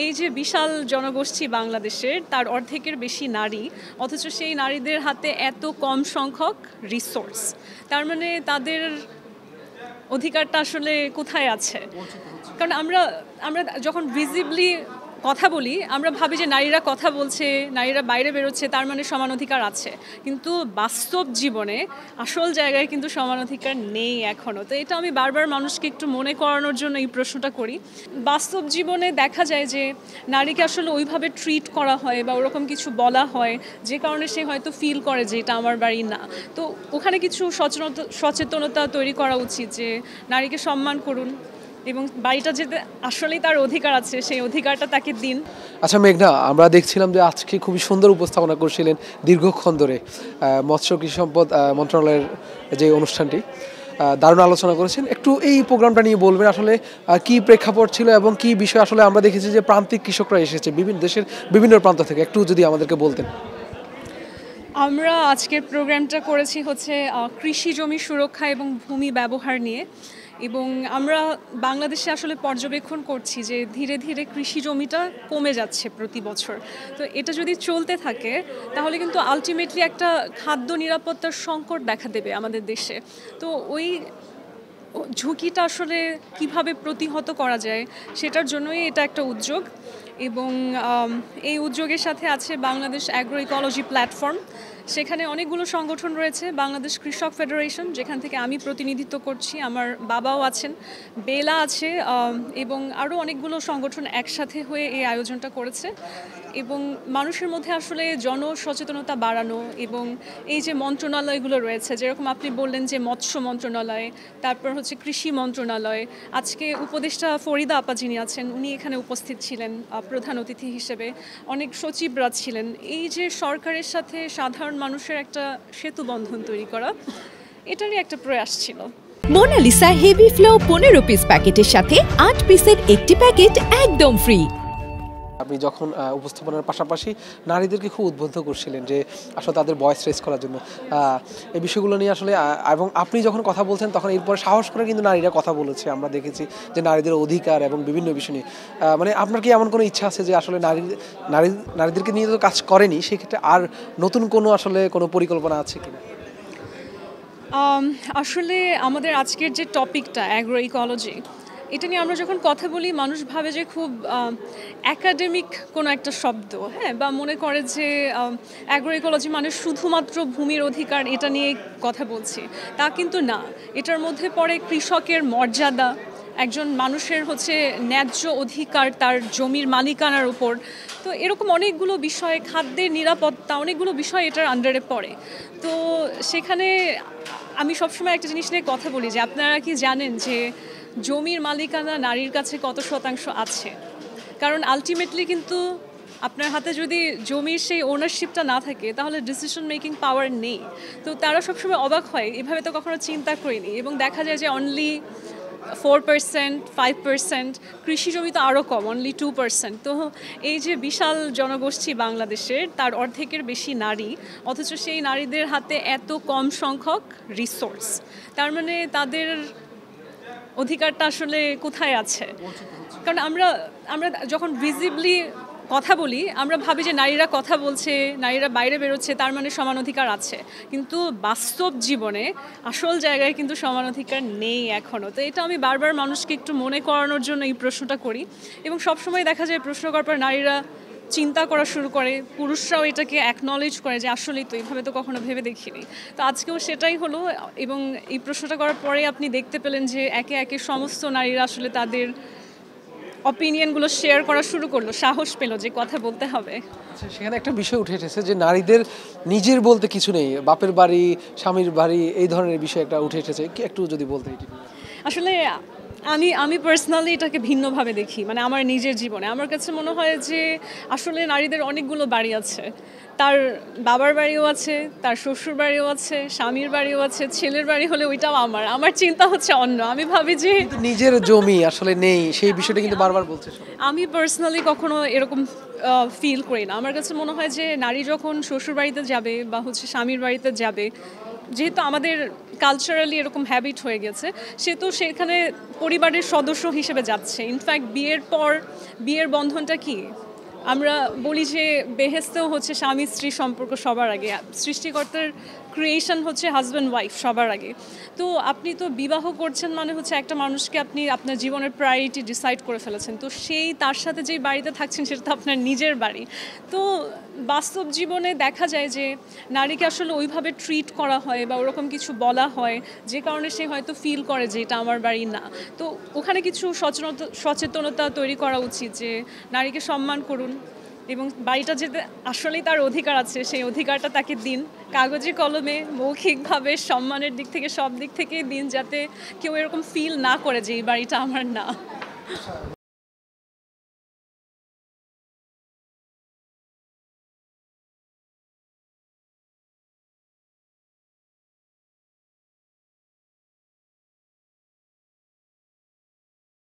এই যে বিশাল জনগোষ্ঠী বাংলাদেশের তার অর্ধেকের বেশি নারী, অথচ সেই নারীদের হাতে এত কম সংখ্যক রিসোর্স। তার মানে তাদের অধিকারটা আসলে কোথায় আছে? কারণ আমরা আমরা যখন ভিজিবলি কথা বলি, আমরা ভাবি যে নারীরা কথা বলছে, নারীরা বাইরে বেরোচ্ছে, তার মানে সমান অধিকার আছে। কিন্তু বাস্তব জীবনে আসল জায়গায় কিন্তু সমান অধিকার নেই এখনও। তো এটা আমি বারবার মানুষকে একটু মনে করানোর জন্য এই প্রশ্নটা করি। বাস্তব জীবনে দেখা যায় যে নারীকে আসলে ওইভাবে ট্রিট করা হয় বা ওরকম কিছু বলা হয় যে কারণে সে হয়তো ফিল করে যে এটা আমার বাড়ি না। তো ওখানে কিছু সচেতনতা তৈরি করা উচিত যে নারীকে সম্মান করুন এবং বাড়িটা যেতে আসলেই তার অধিকার আছে সেই অধিকারটা তাকে দিন। আচ্ছা মেঘনা, আমরা দেখছিলাম যে আজকে খুবই সুন্দর উপস্থাপনা করছিলেন দীর্ঘক্ষণ ধরে মৎস্য কৃষি সম্পদ মন্ত্রণালয়ের যে অনুষ্ঠানটি, দারুণ আলোচনা করেছেন। একটু এই প্রোগ্রামটা নিয়ে বলবেন আসলে কি প্রেক্ষাপট ছিল এবং কি বিষয় আসলে আমরা দেখেছি যে প্রান্তিক কৃষকরা এসেছে বিভিন্ন দেশের বিভিন্ন প্রান্ত থেকে, একটু যদি আমাদেরকে বলতেন। আমরা আজকের প্রোগ্রামটা করেছি হচ্ছে কৃষি জমি সুরক্ষা এবং ভূমি ব্যবহার নিয়ে, এবং আমরা বাংলাদেশে আসলে পর্যবেক্ষণ করছি যে ধীরে ধীরে কৃষি জমিটা কমে যাচ্ছে প্রতি বছর। তো এটা যদি চলতে থাকে তাহলে কিন্তু আলটিমেটলি একটা খাদ্য নিরাপত্তার সংকট দেখা দেবে আমাদের দেশে। তো ওই ঝুঁকিটা আসলে কিভাবে প্রতিহত করা যায় সেটার জন্যই এটা একটা উদ্যোগ, এবং এই উদ্যোগের সাথে আছে বাংলাদেশ অ্যাগ্রো ইকোলজি প্ল্যাটফর্ম। সেখানে অনেকগুলো সংগঠন রয়েছে, বাংলাদেশ কৃষক ফেডারেশন যেখান থেকে আমি প্রতিনিধিত্ব করছি, আমার বাবাও আছেন, বেলা আছে, এবং আরও অনেকগুলো সংগঠন একসাথে হয়ে এই আয়োজনটা করেছে। এবং মানুষের মধ্যে আসলে জনসচেতনতা বাড়ানো, এবং এই যে মন্ত্রণালয়গুলো রয়েছে, যেরকম আপনি বললেন যে মৎস্য মন্ত্রণালয়, তারপর হচ্ছে কৃষি মন্ত্রণালয়, আজকে উপদেষ্টা ফরিদা আপা যিনি আছেন উনি এখানে উপস্থিত ছিলেন প্রধান অতিথি হিসেবে, অনেক সচিবরা ছিলেন। এই যে সরকারের সাথে সাধারণ মানুষের একটা সেতু বন্ধন তৈরি করা, এটারই একটা প্রয়াস ছিল। মোনালিসা হেভি ফ্লো 15 পিস প্যাকেটের সাথে 8 পিসের একটি প্যাকেট একদম ফ্রি। আপনি যখন উপস্থাপনার পাশাপাশি নারীদেরকে খুব উদ্বুদ্ধ করছিলেন যে আসলে তাদের ভয়েস রেজ করার জন্য এই বিষয়গুলো নিয়ে আসলে, এবং আপনি যখন কথা বলছেন তখন এরপরে সাহস করে কিন্তু নারীরা কথা বলেছে, আমরা দেখেছি যে নারীদের অধিকার এবং বিভিন্ন বিষয় নিয়ে। মানে আপনার কি এমন কোনো ইচ্ছা আছে যে আসলে নারীদেরকে নিয়ে তো কাজ করেনি, সেক্ষেত্রে আর নতুন কোনো আসলে কোনো পরিকল্পনা আছে কিনা? আসলে আমাদের আজকের যে টপিকটা অ্যাগ্রো ইকোলজি, এটা নিয়ে আমরা যখন কথা বলি মানুষ ভাবে যে খুব একাডেমিক কোনো একটা শব্দ, হ্যাঁ, বা মনে করে যে অ্যাগ্রো ইকোলজি মানে শুধুমাত্র ভূমির অধিকার এটা নিয়ে কথা বলছি, তা কিন্তু না। এটার মধ্যে পড়ে কৃষকের মর্যাদা, একজন মানুষের হচ্ছে ন্যায্য অধিকার তার জমির মালিকানার উপর। তো এরকম অনেকগুলো বিষয়, খাদ্যের নিরাপত্তা, অনেকগুলো বিষয় এটার আন্ডারে পড়ে। তো সেখানে আমি সবসময় একটা জিনিস নিয়ে কথা বলি যে আপনারা কি জানেন যে জমির মালিকানা নারীর কাছে কত শতাংশ আছে? কারণ আলটিমেটলি কিন্তু আপনার হাতে যদি জমির সেই ওনারশিপটা না থাকে তাহলে ডিসিশন মেকিং পাওয়ার নেই। তো তারা সবসময় অবাক হয়, এভাবে তো কখনো চিন্তা করিনি, এবং দেখা যায় যে অনলি 4%, 5%, কৃষি জমি তো আরও কম, অনলি 2%। তো এই যে বিশাল জনগোষ্ঠী বাংলাদেশের তার অর্ধেকের বেশি নারী, অথচ সেই নারীদের হাতে এত কম সংখ্যক রিসোর্স। তার মানে তাদের অধিকারটা আসলে কোথায় আছে? কারণ আমরা যখন ভিজিবলি কথা বলি, আমরা ভাবি যে নারীরা কথা বলছে, নারীরা বাইরে বেরোচ্ছে, তার মানে সমান অধিকার আছে। কিন্তু বাস্তব জীবনে আসল জায়গায় কিন্তু সমান অধিকার নেই এখনও। তো এটা আমি বারবার মানুষকে একটু মনে করানোর জন্য এই প্রশ্নটা করি, এবং সবসময় দেখা যায় প্রশ্ন করার পর নারীরা চিন্তা করা শুরু করে, পুরুষরাও এটাকে অ্যাকনলেজ করে যে আসলেই তো, এইভাবে তো কখনো ভেবে দেখিনি। তো আজকেও সেটাই হলো, এবং এই প্রশ্নটা করার পরে আপনি দেখতে পেলেন যে একে একে সমস্ত নারীরা আসলে তাদের অপিনিয়নগুলো শেয়ার করা শুরু করলো, সাহস পেল যে কথা বলতে হবে। আচ্ছা, সেখানে একটা বিষয় উঠে এসেছে যে নারীদের নিজের বলতে কিছু নেই, বাপের বাড়ি, স্বামীর বাড়ি, এই ধরনের বিষয় একটা উঠে এসেছে, কি একটু যদি বলতে। আসলে আমি পার্সোনালি এটাকে ভিন্নভাবে দেখি। মানে আমার নিজের জীবনে আমার কাছে মনে হয় যে আসলে নারীদের অনেকগুলো বাড়ি আছে, তার বাবার বাড়িও আছে, তার শ্বশুর বাড়িও আছে, স্বামীর বাড়িও আছে, ছেলের বাড়ি হলে ওইটাও আমার চিন্তা হচ্ছে অন্য। আমি ভাবি যে নিজের জমি আসলে নেই, সেই বিষয়টা কিন্তু বারবার বলছে। আমি পার্সোনালি কখনো এরকম ফিল করি না। আমার কাছে মনে হয় যে নারী যখন শ্বশুর বাড়িতে যাবে বা হচ্ছে স্বামীর বাড়িতে যাবে, যেহেতু আমাদের কালচারালি এরকম হ্যাবিট হয়ে গেছে, সে তো সেখানে পরিবারের সদস্য হিসেবে যাচ্ছে। ইনফ্যাক্ট বিয়ের পর বিয়ের বন্ধনটা কি, আমরা বলি যে বেহেস্তেও হচ্ছে স্বামী স্ত্রী সম্পর্ক সবার আগে, সৃষ্টিকর্তার ক্রিয়েশন হচ্ছে হাজব্যান্ড ওয়াইফ সবার আগে। তো আপনি তো বিবাহ করছেন মানে হচ্ছে একটা মানুষকে আপনি আপনার জীবনের প্রায়োরিটি ডিসাইড করে ফেলেছেন, তো সেই তার সাথে যেই বাড়িতে থাকছেন সেটা তো আপনার নিজের বাড়ি। তো বাস্তব জীবনে দেখা যায় যে নারীকে আসলে ওইভাবে ট্রিট করা হয় বা ওরকম কিছু বলা হয় যে কারণে সে হয়তো ফিল করে যে এটা আমার বাড়ি না। তো ওখানে কিছু সচেতনতা তৈরি করা উচিত যে নারীকে সম্মান করুন এবং বাড়িটা যেতে আসলেই তার অধিকার আছে সেই অধিকারটা তাকে দিন, কাগজে কলমে মৌখিকভাবে সম্মানের দিক থেকে সব দিক থেকেই দিন, যাতে কেউ এরকম ফিল না করে যে এই বাড়িটা আমার না।